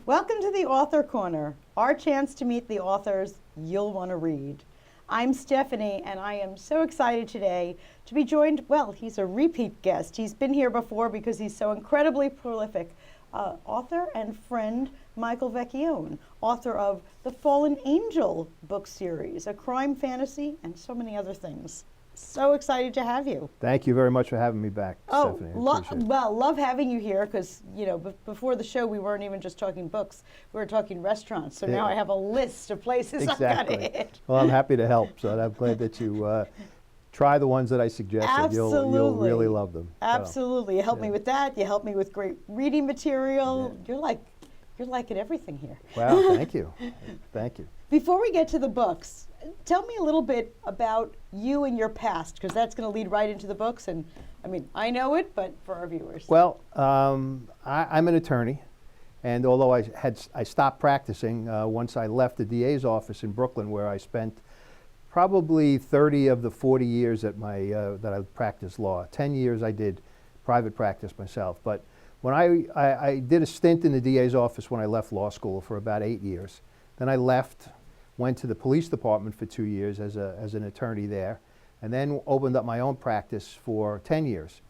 Welcome to the Author Corner, our chance to meet the authors you'll want to read. I'm Stephanie, and I am so excited today to be joined, well, he's a repeat guest. He's been here before because he's so incredibly prolific. Author and friend Michael Vecchione, author of the Fallen Angel book series, a crime fantasy, and so many other things. So excited to have you. Thank you very much for having me back, Stephanie. Love having you here because, before the show we weren't even just talking books, we were talking restaurants. So now I have a list of places I've got to hit. Well, I'm happy to help, so I'm glad that you try the ones that I suggested. Absolutely. You'll really love them. Absolutely. You helped me with that. You helped me with great reading material. Yeah. You're liking everything here. Wow, thank you. Thank you. Before we get to the books, tell me a little bit about you and your past, because that's going to lead right into the books. And I mean, I know it, but for our viewers. Well, I'm an attorney, and although I stopped practicing once I left the DA's office in Brooklyn, where I spent probably 30 of the 40 years that I practiced law. 10 years I did private practice myself, but when I did a stint in the DA's office when I left law school for about 8 years. Then I left, went to the police department for 2 years as an attorney there, and then opened up my own practice for 10 years.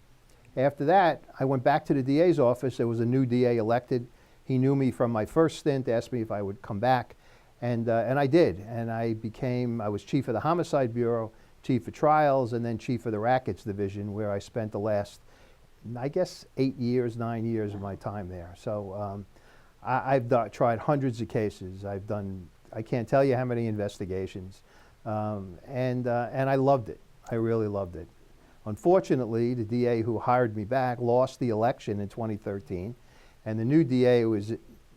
After that, I went back to the DA's office. There was a new DA elected. He knew me from my first stint, asked me if I would come back, and I did. And I was chief of the Homicide Bureau, chief of trials, and then chief of the Rackets Division, where I spent the last, I guess, 9 years of my time there. So I've tried hundreds of cases. I can't tell you how many investigations, and I loved it. I really loved it. Unfortunately, the DA who hired me back lost the election in 2013, and the new DA was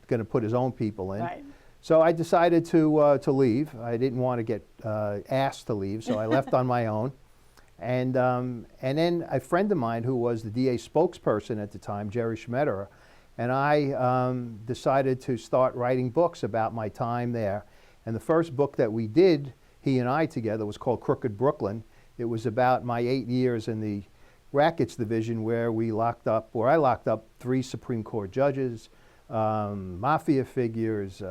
going to put his own people in. Right. So I decided to leave. I didn't want to get asked to leave, so I left on my own. And then a friend of mine who was the DA spokesperson at the time, Jerry Schmetterer, and I decided to start writing books about my time there. And the first book that we did, he and I together, was called Crooked Brooklyn. It was about my 8 years in the Rackets Division, where I locked up 3 Supreme Court judges, mafia figures,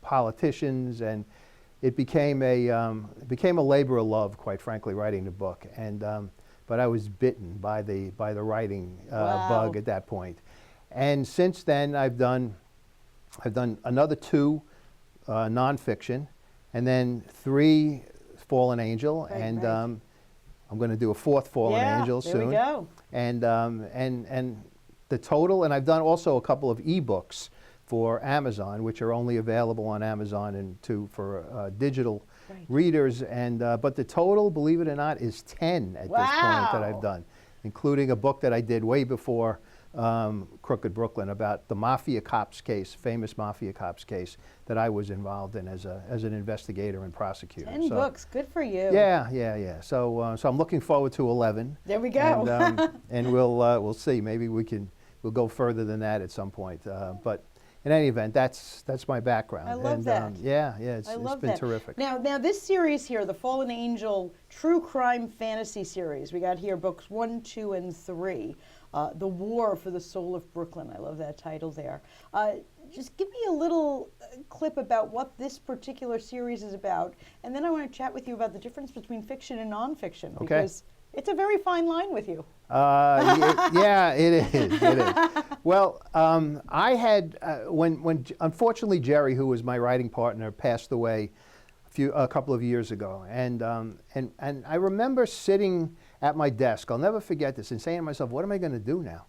politicians, and it became a labor of love, quite frankly, writing the book. And but I was bitten by the writing bug at that point. And since then, I've done another 2 nonfiction, and then 3 Fallen Angel, and I'm going to do a 4th Fallen Angel soon. There we go. And the total, and I've done also a couple of ebooks for Amazon, which are only available on Amazon and for digital readers. And but the total, believe it or not, is 10 at this point that I've done, including a book that I did way before Crooked Brooklyn about the mafia cops case, famous mafia cops case that I was involved in as an investigator and prosecutor. 10 books, good for you. Yeah. So I'm looking forward to 11. There we go. And we'll see. Maybe we'll go further than that at some point. But in any event, that's my background. I love that. It's been terrific. Now this series here, the Fallen Angel True Crime Fantasy Series, we got here books 1, 2, and 3. The War for the Soul of Brooklyn. I love that title there. Just give me a little clip about what this particular series is about, and then I want to chat with you about the difference between fiction and nonfiction, because it's a very fine line with you. Yeah, it is. It is. Well, I had when unfortunately Jerry, who was my writing partner, passed away a couple of years ago, and I remember sitting at my desk. I'll never forget this, and saying to myself, "What am I going to do now?"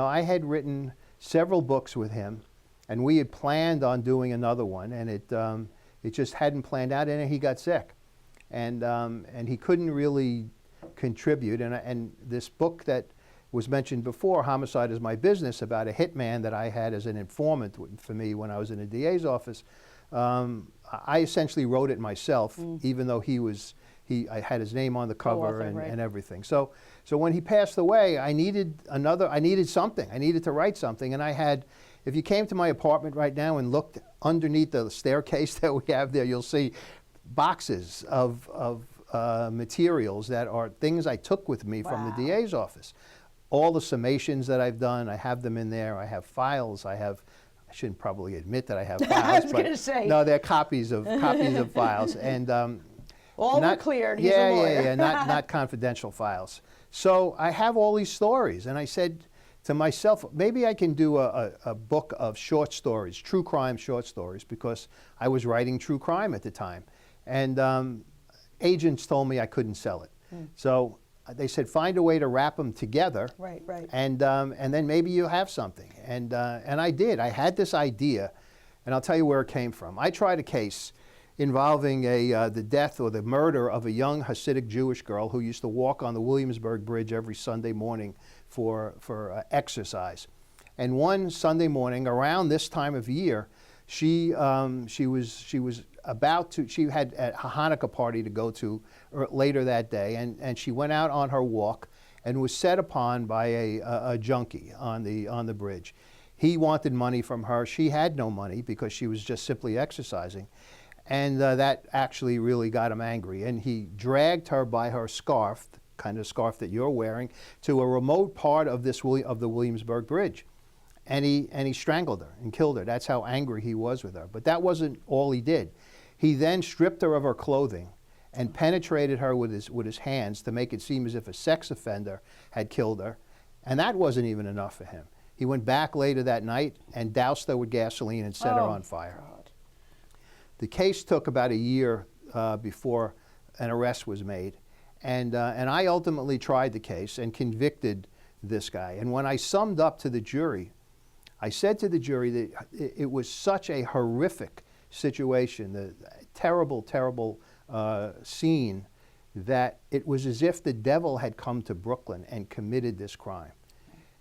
I had written several books with him, and we had planned on doing another one, and it just hadn't planned out, and he got sick, and he couldn't really contribute. And this book that was mentioned before, Homicide is My Business, about a hitman that I had as an informant for me when I was in the DA's office. I essentially wrote it myself, even though I had his name on the cover and everything. So when he passed away, I needed something. I needed to write something, and I had. If you came to my apartment right now and looked underneath the staircase that we have there, you'll see boxes of materials that are things I took with me from the DA's office. All the summations that I've done, I have them in there. I have files. I have I shouldn't probably admit that I have I files, was but gonna say. no, they're copies of files, and All were cleared. He's a lawyer. not confidential files. So I have all these stories, and I said to myself, maybe I can do a book of short stories, true crime short stories, because I was writing true crime at the time, and agents told me I couldn't sell it. So they said, find a way to wrap them together, Right. and then maybe you have something. And I did. I had this idea, and I'll tell you where it came from. I tried a case involving the death or the murder of a young Hasidic Jewish girl who used to walk on the Williamsburg Bridge every Sunday morning for exercise. And one Sunday morning, around this time of year, she was about to, she had a Hanukkah party to go to later that day, and she went out on her walk and was set upon by a junkie on the bridge. He wanted money from her. She had no money because she was just simply exercising. And that actually really got him angry. And he dragged her by her scarf, the kind of scarf that you're wearing, to a remote part of the Williamsburg Bridge. And he strangled her and killed her. That's how angry he was with her. But that wasn't all he did. He then stripped her of her clothing and penetrated her with his hands to make it seem as if a sex offender had killed her. And that wasn't even enough for him. He went back later that night and doused her with gasoline and set her on fire. God. The case took about a year before an arrest was made, and I ultimately tried the case and convicted this guy. And when I summed up to the jury, I said to the jury that it was such a horrific situation, the terrible, terrible scene, that it was as if the devil had come to Brooklyn and committed this crime.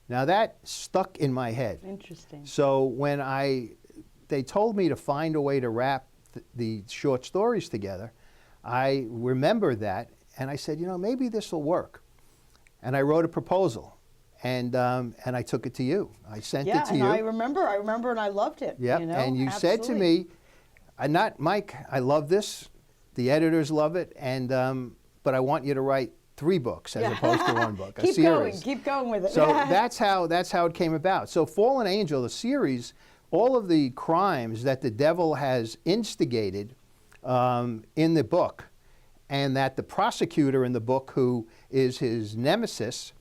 Now that stuck in my head. Interesting. So when they told me to find a way to wrap the short stories together, I remembered that, and I said, maybe this will work. And I wrote a proposal, and I took it to you. I sent it to you. Yeah, I remember, and I loved it. Yep, and you said to me, not Mike, I love this, the editors love it, but I want you to write 3 books as opposed to 1 book, a series. Keep going with it. So that's how it came about. So Fallen Angel, the series, all of the crimes that the devil has instigated in the book, and that the prosecutor in the book, who is his nemesis,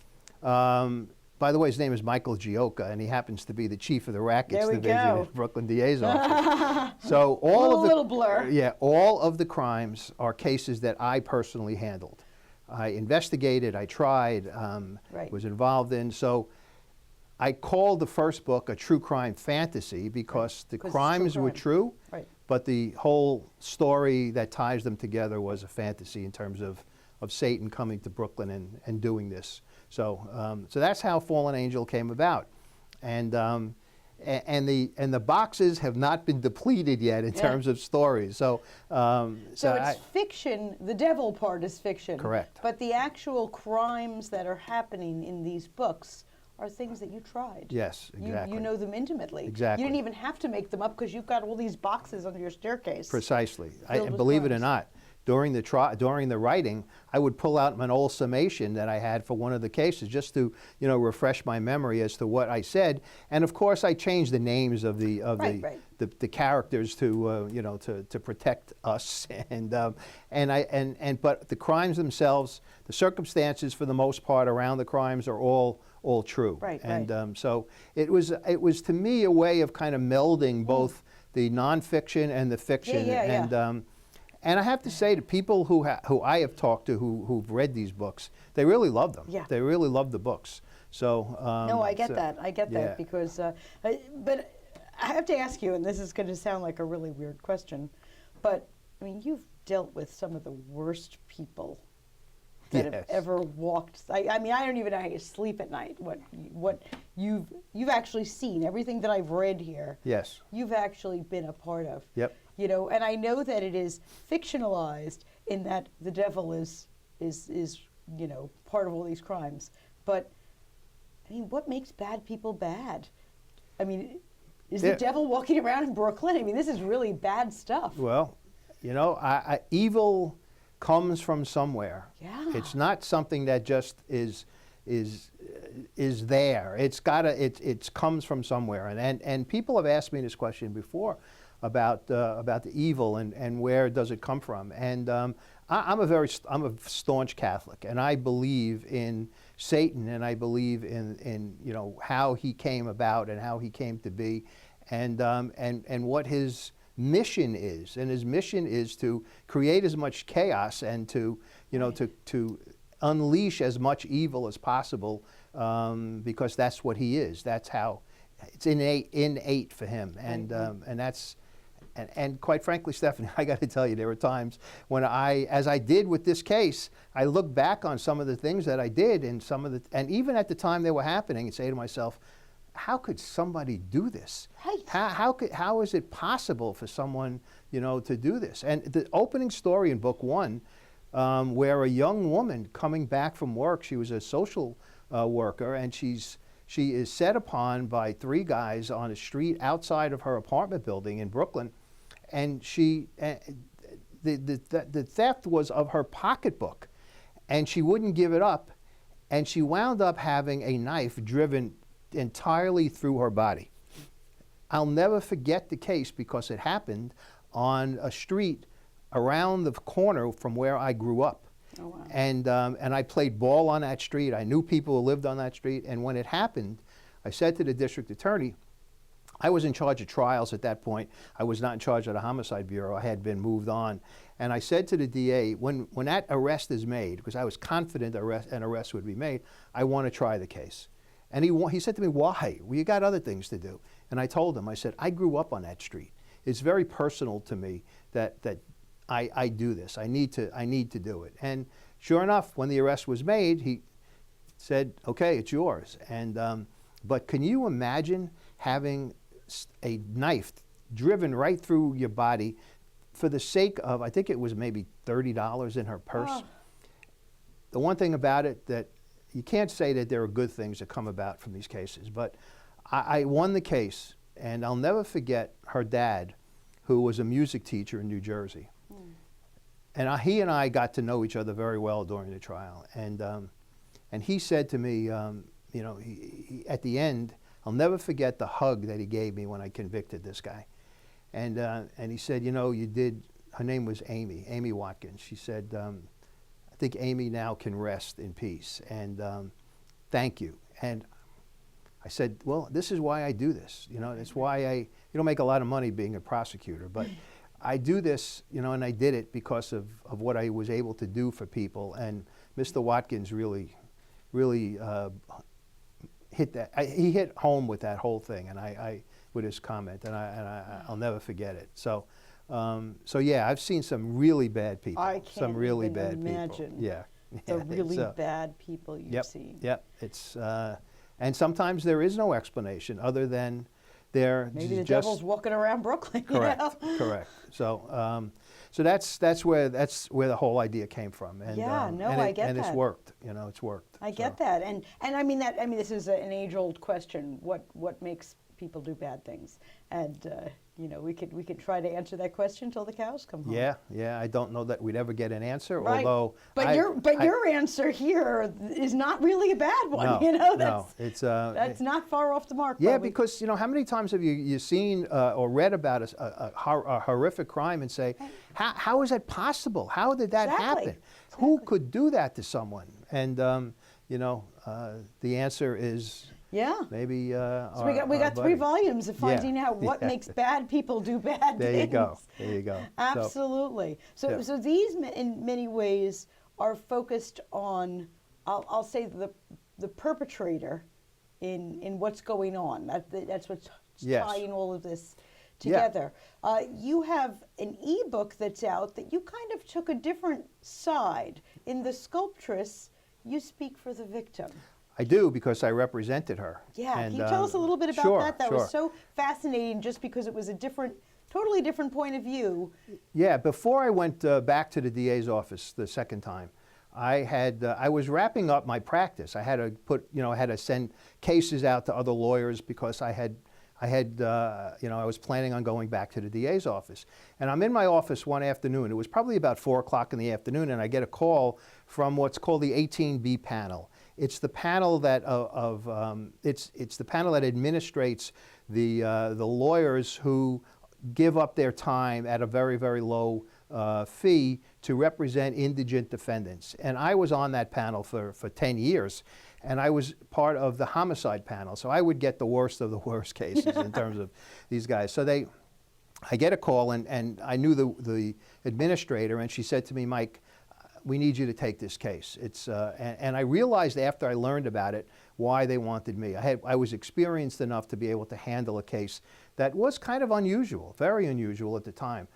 by the way, his name is Michael Gioca, and he happens to be the chief of the rackets division of the Brooklyn DA's office. So little blur. Yeah, all of the crimes are cases that I personally handled. I investigated, I tried, was involved in. So I called the first book a true crime fantasy because the crimes were true, but the whole story that ties them together was a fantasy in terms of Satan coming to Brooklyn and doing this. So that's how Fallen Angel came about, and the boxes have not been depleted yet in terms of stories. So it's fiction. The devil part is fiction. Correct. But the actual crimes that are happening in these books are things that you tried. Yes, exactly. You know them intimately. Exactly. You didn't even have to make them up because you've got all these boxes under your staircase. Precisely. And believe it or not, during the writing, I would pull out an old summation that I had for one of the cases just to refresh my memory as to what I said. And of course, I changed the names of the the characters to protect us. But the crimes themselves, the circumstances for the most part around the crimes are all true. So it was to me a way of kind of melding both the nonfiction and the fiction. And I have to say, to people who I have talked to who've read these books, they really love them. Yeah. They really love the books. So no, I get that. I get that because, but I have to ask you, and this is going to sound like a really weird question, but I mean, you've dealt with some of the worst people that have ever walked. I mean, I don't even know how you sleep at night. What you've actually seen, everything that I've read here. Yes. You've actually been a part of. Yep. And I know that it is fictionalized in that the devil is part of all these crimes. But I mean, what makes bad people bad? I mean, is the devil walking around in Brooklyn? I mean, this is really bad stuff. Well, evil comes from somewhere. Yeah. It's not something that just is is there. It's gotta. It comes from somewhere. And people have asked me this question before about the evil and where does it come from. And I'm a staunch Catholic, and I believe in Satan, and I believe in how he came about and how he came to be, and what his mission is. And his mission is to create as much chaos and to unleash as much evil as possible, because that's what he is. That's how it's innate for him, and that's. And quite frankly, Stephanie, I got to tell you, there were times when as I did with this case, I look back on some of the things that I did, and even at the time they were happening, and say to myself, how could somebody do this? Right. How is it possible for someone, to do this? And the opening story in book 1, where a young woman coming back from work, she was a social worker, and she is set upon by 3 guys on a street outside of her apartment building in Brooklyn, and the theft was of her pocketbook, and she wouldn't give it up, and she wound up having a knife driven entirely through her body. I'll never forget the case because it happened on a street around the corner from where I grew up. Oh, wow. And I played ball on that street. I knew people who lived on that street. And when it happened, I said to the district attorney, I was in charge of trials at that point. I was not in charge of the homicide bureau. I had been moved on. And I said to the DA, when that arrest is made, because I was confident an arrest would be made, I want to try the case. And he said to me, why? Well, you got other things to do. And I told him, I said, I grew up on that street. It's very personal to me that I do this. I need to do it. And sure enough, when the arrest was made, he said, okay, it's yours. And but can you imagine having a knife driven right through your body for the sake of, I think it was maybe $30 in her purse? Oh. The one thing about it that you can't say that there are good things that come about from these cases, but I won the case, and I'll never forget her dad, who was a music teacher in New Jersey. And he and I got to know each other very well during the trial. And he said to me, he, at the end, I'll never forget the hug that he gave me when I convicted this guy. And he said, you did, her name was Amy Watkins. She said, I think Amy now can rest in peace. And thank you. And I said, well, this is why I do this. It's why you don't make a lot of money being a prosecutor, but I do this, and I did it because of what I was able to do for people. And Mr. Watkins really hit that. He hit home with that whole thing, and with his comment, and I'll never forget it. So yeah, I've seen some really bad people. I can't some really even bad imagine people. Yeah. The really bad people you've seen. Yep. It's and sometimes there is no explanation other than they're maybe the just devil's walking around Brooklyn. Correct. Correct. So that's where the whole idea came from. And, I get that. And it's worked. It's worked. I get that. And I mean this is an age-old question. What makes people do bad things? And we could try to answer that question till the cows come home. Yeah. I don't know that we'd ever get an answer. Right. Although, your answer here is not really a bad one. That's not far off the mark. Yeah, probably. because how many times have you seen or read about a horrific crime and say, how is that possible? How did that happen? Exactly. Who could do that to someone? And the answer is. Yeah. Maybe. So we got 3 volumes of finding out what makes bad people do bad things. There you go. Absolutely. So these in many ways are focused on, I'll say the perpetrator in what's going on. That's what's tying all of this together. Yeah. You have an ebook that's out that you kind of took a different side. In The Sculptress, you speak for the victim. I do, because I represented her. Yeah, can you tell us a little bit about that? That was so fascinating, just because it was a totally different point of view. Yeah, before I went back to the DA's office the second time, I was wrapping up my practice. I had to send cases out to other lawyers because I was planning on going back to the DA's office. And I'm in my office one afternoon. It was probably about 4 o'clock in the afternoon, and I get a call from what's called the 18B panel. It's the panel that it's the panel that administrates the lawyers who give up their time at a very, very low fee to represent indigent defendants. And I was on that panel for 10 years, and I was part of the homicide panel. So I would get the worst of the worst cases in terms of these guys. So I get a call, and I knew the administrator, and she said to me, Mike, we need you to take this case. And I realized after I learned about it why they wanted me. I was experienced enough to be able to handle a case that was kind of unusual, very unusual at the time.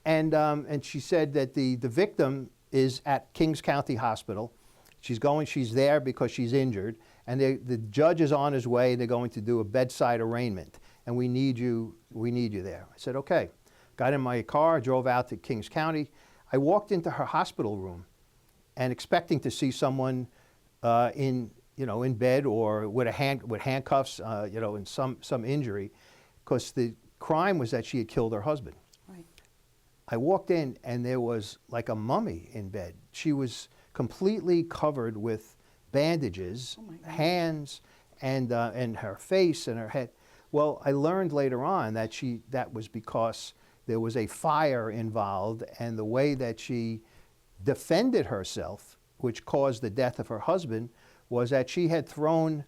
And she said that the victim is at Kings County Hospital. She's there because she's injured, and the judge is on his way. They're going to do a bedside arraignment, and we need you there. I said, okay. Got in my car, drove out to Kings County. I walked into her hospital room, and expecting to see someone in bed or with handcuffs, in some injury, because the crime was that she had killed her husband. Right. I walked in, and there was like a mummy in bed. She was completely covered with bandages, hands, and her face and her head. Well, I learned later on that was because there was a fire involved, and the way that she defended herself, which caused the death of her husband, was that she had thrown,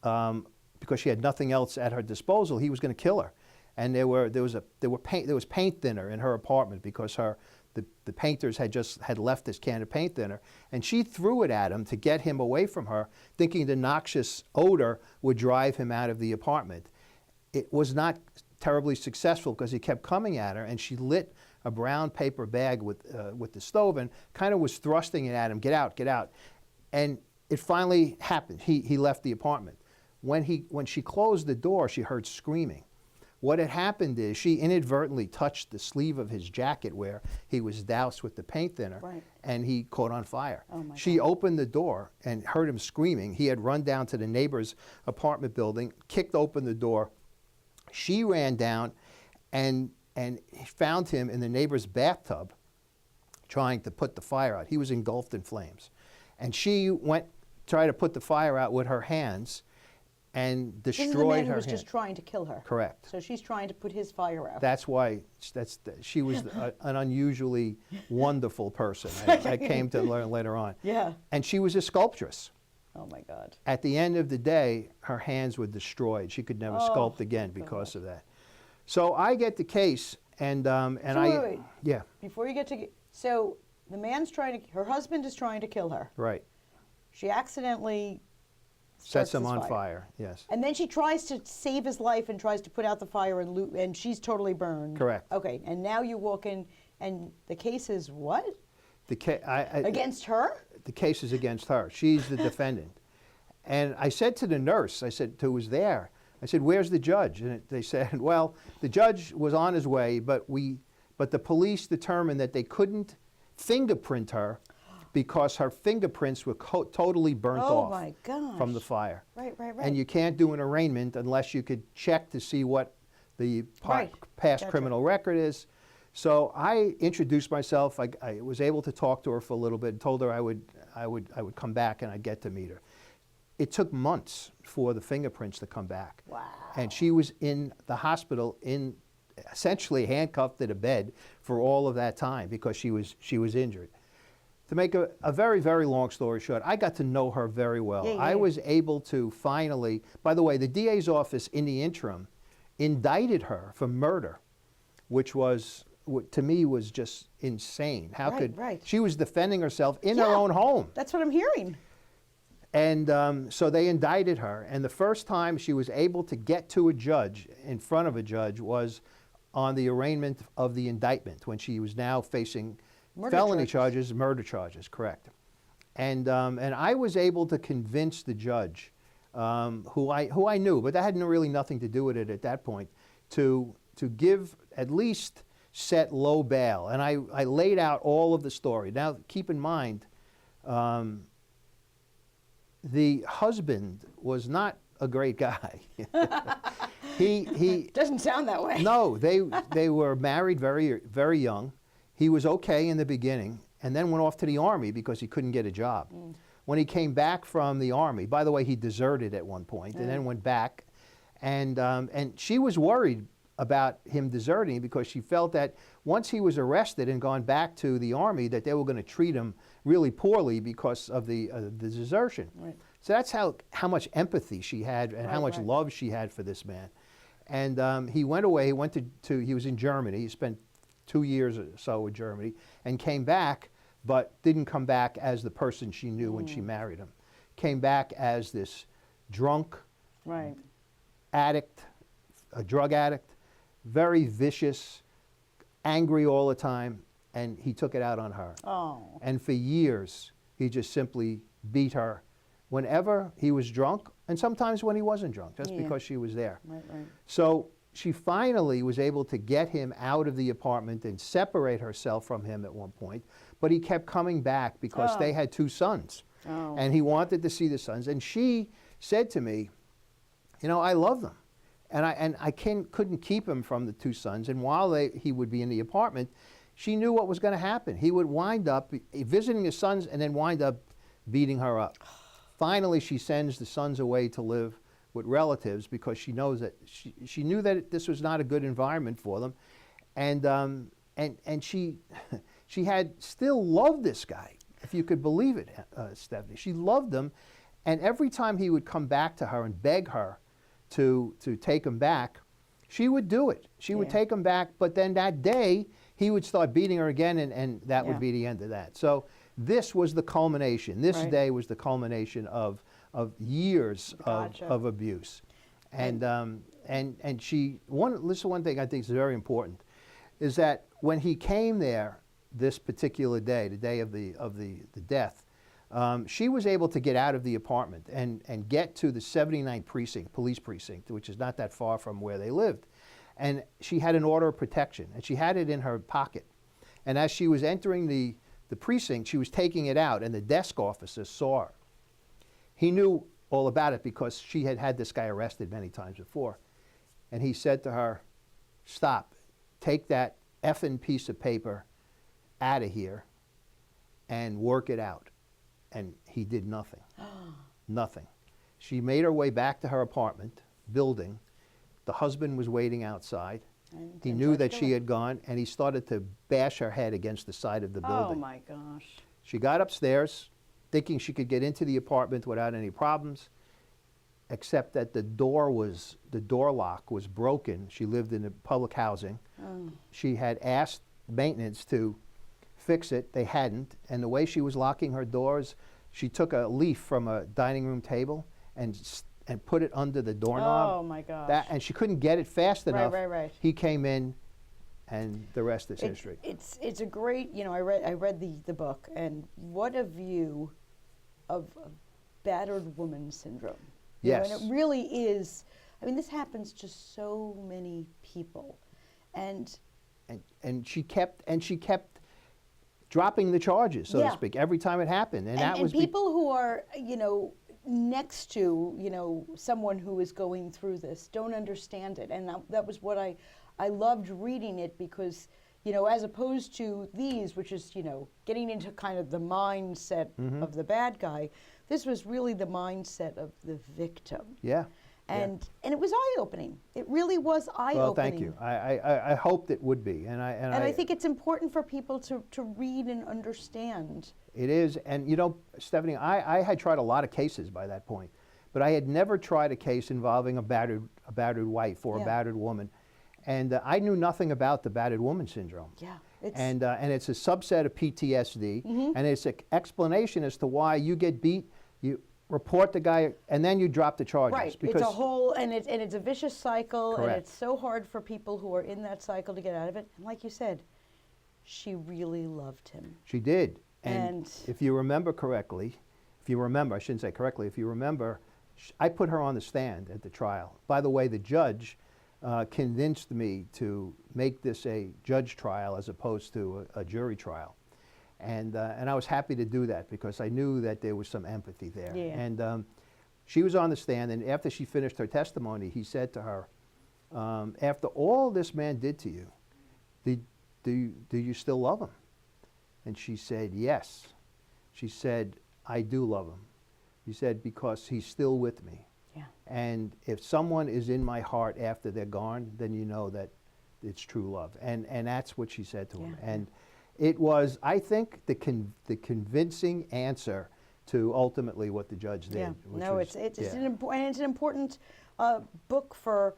because she had nothing else at her disposal, he was going to kill her. And there was paint thinner in her apartment because the painters had left this can of paint thinner, and she threw it at him to get him away from her, thinking the noxious odor would drive him out of the apartment. It was not terribly successful because he kept coming at her, and she lit a brown paper bag with the stove and kind of was thrusting it at him, get out, get out. And it finally happened. He left the apartment. When she closed the door, she heard screaming. What had happened is she inadvertently touched the sleeve of his jacket where he was doused with the paint thinner, right, and he caught on fire. Oh my She God. opened the door and heard him screaming. He had run down to the neighbor's apartment building, kicked open the door. She ran down and found him in the neighbor's bathtub trying to put the fire out. He was engulfed in flames. And she went try to put the fire out with her hands and destroyed her This is the man who was hand. just trying to kill her. Correct. So she's trying to put his fire out. That's why she was an unusually wonderful person. I came to learn later on. Yeah. And she was a sculptress. Oh my God. At the end of the day, her hands were destroyed. She could never sculpt again because of that. So I get the case, and wait. Yeah. Before you get to, so the man's her husband is trying to kill her. Right. She accidentally Sets him this on fire. Yes. And then she tries to save his life and tries to put out the fire and she's totally burned. Correct. Okay, and now you walk in and the case is what? The Against her? The case is against her. She's the defendant. And I said to the nurse, who was there, I said, "Where's the judge?" And they said, "Well, the judge was on his way, but the police determined that they couldn't fingerprint her because her fingerprints were totally burnt off my gosh. from the fire. Right. And you can't do an arraignment unless you could check to see what the past criminal record is." So I introduced myself. I was able to talk to her for a little bit and told her I would come back and I'd get to meet her. It took months for the fingerprints to come back. Wow. And she was in the hospital essentially handcuffed to the bed for all of that time because she was injured. To make a very, very long story short, I got to know her very well. Yeah. I was able to finally, by the way, the DA's office in the interim indicted her for murder, which was, to me, was just insane. How could she was defending herself in her own home? That's what I'm hearing. And so they indicted her, and the first time she was able to get to a judge, in front of a judge, was on the arraignment of the indictment, when she was now facing felony charges, murder charges, correct. And I was able to convince the judge, who I knew, but that had really nothing to do with it at that point, to give at least set low bail. And I laid out all of the story. Now, keep in mind, the husband was not a great guy. He doesn't sound that way. No, they were married very, very young. He was okay in the beginning and then went off to the army because he couldn't get a job. when he came back from the army, by the way, he deserted at one point and then went back, and she was worried about him deserting because she felt that once he was arrested and gone back to the army, that they were going to treat him really poorly because of the desertion. Right. So that's how much empathy she had and how much love she had for this man. And he went away. He went he was in Germany. He spent 2 years or so in Germany and came back, but didn't come back as the person she knew when she married him. Came back as this drunk, addict, a drug addict, very vicious, angry all the time, and he took it out on her. Oh. And for years, he just simply beat her whenever he was drunk, and sometimes when he wasn't drunk, just because she was there. Right. So she finally was able to get him out of the apartment and separate herself from him at one point, but he kept coming back because they had 2 sons, and he wanted to see the sons. And she said to me, you know, I love them. And I couldn't keep him from the 2 sons. And while he would be in the apartment, she knew what was going to happen. He would wind up visiting his sons and then wind up beating her up. Finally, she sends the sons away to live with relatives because she knows that she knew that this was not a good environment for them. And she had still loved this guy, if you could believe it, Stephanie. She loved him. And every time he would come back to her and beg her to take him back, she would do it. She would take him back, but then that day, he would start beating her again, and that would be the end of that. So this was the culmination. This day was the culmination of years of abuse. And she, this is one thing I think is very important, is that when he came there this particular day, the day of the death, she was able to get out of the apartment and get to the 79th precinct, police precinct, which is not that far from where they lived. And she had an order of protection, and she had it in her pocket. And as she was entering the precinct, she was taking it out, and the desk officer saw her. He knew all about it because she had had this guy arrested many times before. And he said to her, stop, take that effing piece of paper out of here and work it out. And he did nothing. Nothing. She made her way back to her apartment building. The husband was waiting outside. He knew that she had gone, and he started to bash her head against the side of the building. Oh my gosh. She got upstairs thinking she could get into the apartment without any problems, except that the door lock was broken. She lived in public housing. She had asked maintenance to fix it. They hadn't. And the way she was locking her doors, she took a leaf from a dining room table and put it under the doorknob. Oh my gosh. And she couldn't get it fast enough. Right. He came in, and the rest is history. It's a great, you know, I read the book, and what a view of battered woman syndrome. Yes. You know, and it really is. I mean, this happens to so many people, and she kept dropping the charges, so to speak, every time it happened. And that was people who are, you know, next to, you know, someone who is going through this don't understand it. And that was what I loved reading it, because, you know, as opposed to these, which is, you know, getting into kind of the mindset of the bad guy, this was really the mindset of the victim. Yeah. And it was eye-opening. It really was eye-opening. Well, thank you. I hoped it would be. And I think it's important for people to read and understand. It is. And, you know, Stephanie, I had tried a lot of cases by that point, but I had never tried a case involving a battered wife or a battered woman. And I knew nothing about the battered woman syndrome. Yeah. And it's a subset of PTSD, and it's an explanation as to why you get beat, you report the guy, and then you drop the charges. Right. Because it's a whole, and it's a vicious cycle, Correct. and it's so hard for people who are in that cycle to get out of it. And like you said, she really loved him. She did. And if you remember correctly, I shouldn't say correctly, if you remember, I put her on the stand at the trial. By the way, the judge convinced me to make this a judge trial as opposed to a jury trial. And I was happy to do that because I knew that there was some empathy there. Yeah. And she was on the stand, and after she finished her testimony, he said to her, after all this man did to you, do you still love him? And she said, yes. She said, I do love him. He said, because he's still with me. Yeah. And if someone is in my heart after they're gone, then you know that it's true love. And that's what she said to him. Yeah. And it was, I think, the convincing answer to ultimately what the judge did. Yeah. which No, was- it's yeah. an important book for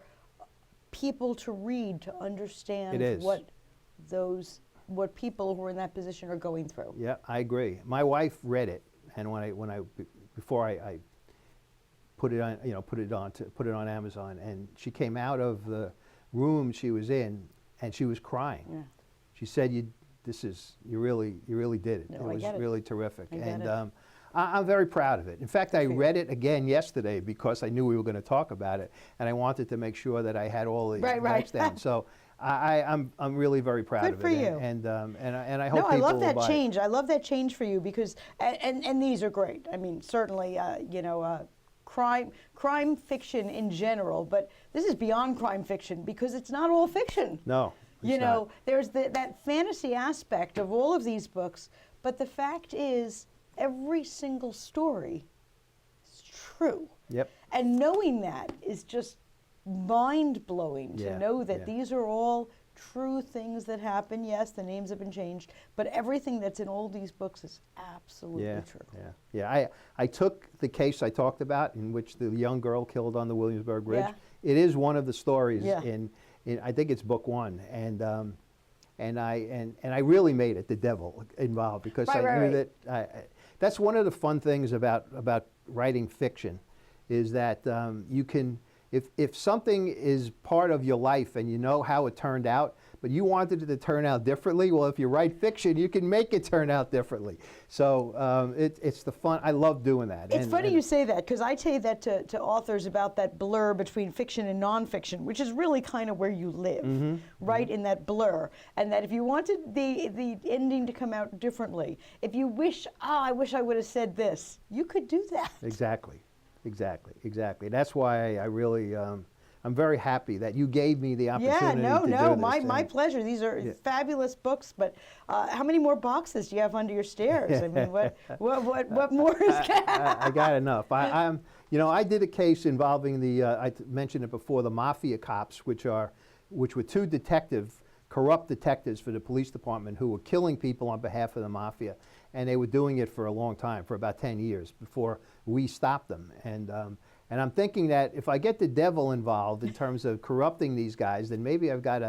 people to read, to understand It is. what people who are in that position are going through. Yeah, I agree. My wife read it, and before I put it on Amazon, and she came out of the room she was in, and she was crying. Yeah. She said, "You really did it. No, It I was get it. really terrific." I get And it. I'm very proud of it. In fact, I for you. read it again yesterday because I knew we were going to talk about it, and I wanted to make sure that I had all the Right. notes down. So I'm really very proud Good of it. for you. And I hope No, I people love will that buy it. change. I love that change for you because, and these are great. I mean, certainly, crime fiction in general, but this is beyond crime fiction because it's not all fiction. No. it's not. There's that fantasy aspect of all of these books, but the fact is, every single story is true. Yep. And knowing that is just mind-blowing to Yeah, know that yeah. these are all true things that happen. Yes, the names have been changed, but everything that's in all these books is absolutely Yeah, true. yeah. I took the case I talked about in which the young girl killed on the Williamsburg Bridge. Yeah. It is one of the stories Yeah. in I think it's book 1, and I really made it the devil involved because Right, I right, knew right. that that's one of the fun things about writing fiction, is that you can, if something is part of your life and you know how it turned out, but you wanted it to turn out differently, well, if you write fiction, you can make it turn out differently. So it's the fun. I love doing that. It's funny you say that because I say that to authors about that blur between fiction and nonfiction, which is really kind of where you live, right in that blur. And that if you wanted the ending to come out differently, if you wish, I wish I would have said this, you could do that. Exactly. That's why I really, I'm very happy that you gave me the opportunity Yeah, to do no, this. my And pleasure. These are Yeah. fabulous books, but how many more boxes do you have under your stairs? I mean, what more is I got enough. I did a case involving I mentioned it before, the mafia cops, which were two corrupt detectives for the police department who were killing people on behalf of the mafia, and they were doing it for a long time, for about 10 years before we stopped them. And I'm thinking that if I get the devil involved in terms of corrupting these guys, then maybe I've got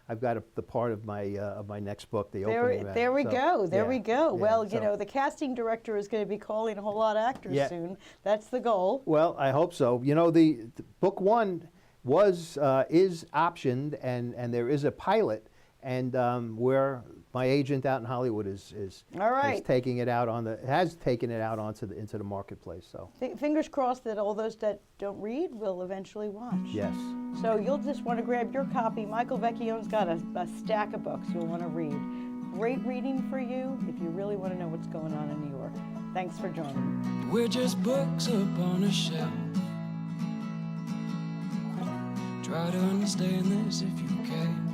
the part of my next book, the opening. There we go. There we go. Yeah, Well, so- the casting director is going to be calling a whole lot of actors Yeah. soon. That's the goal. Well, I hope so. The book 1 is optioned, and there is a pilot, and where my agent out in Hollywood is All right. has taken it out into the marketplace. So Fingers crossed that all those that don't read will eventually watch. yes, So you'll just want to grab your copy. Michael Vecchione's got a stack of books you'll want to read. Great reading for you if you really want to know what's going on in New York. Thanks for joining me. We're just books up on a shelf. Try to understand this if you can.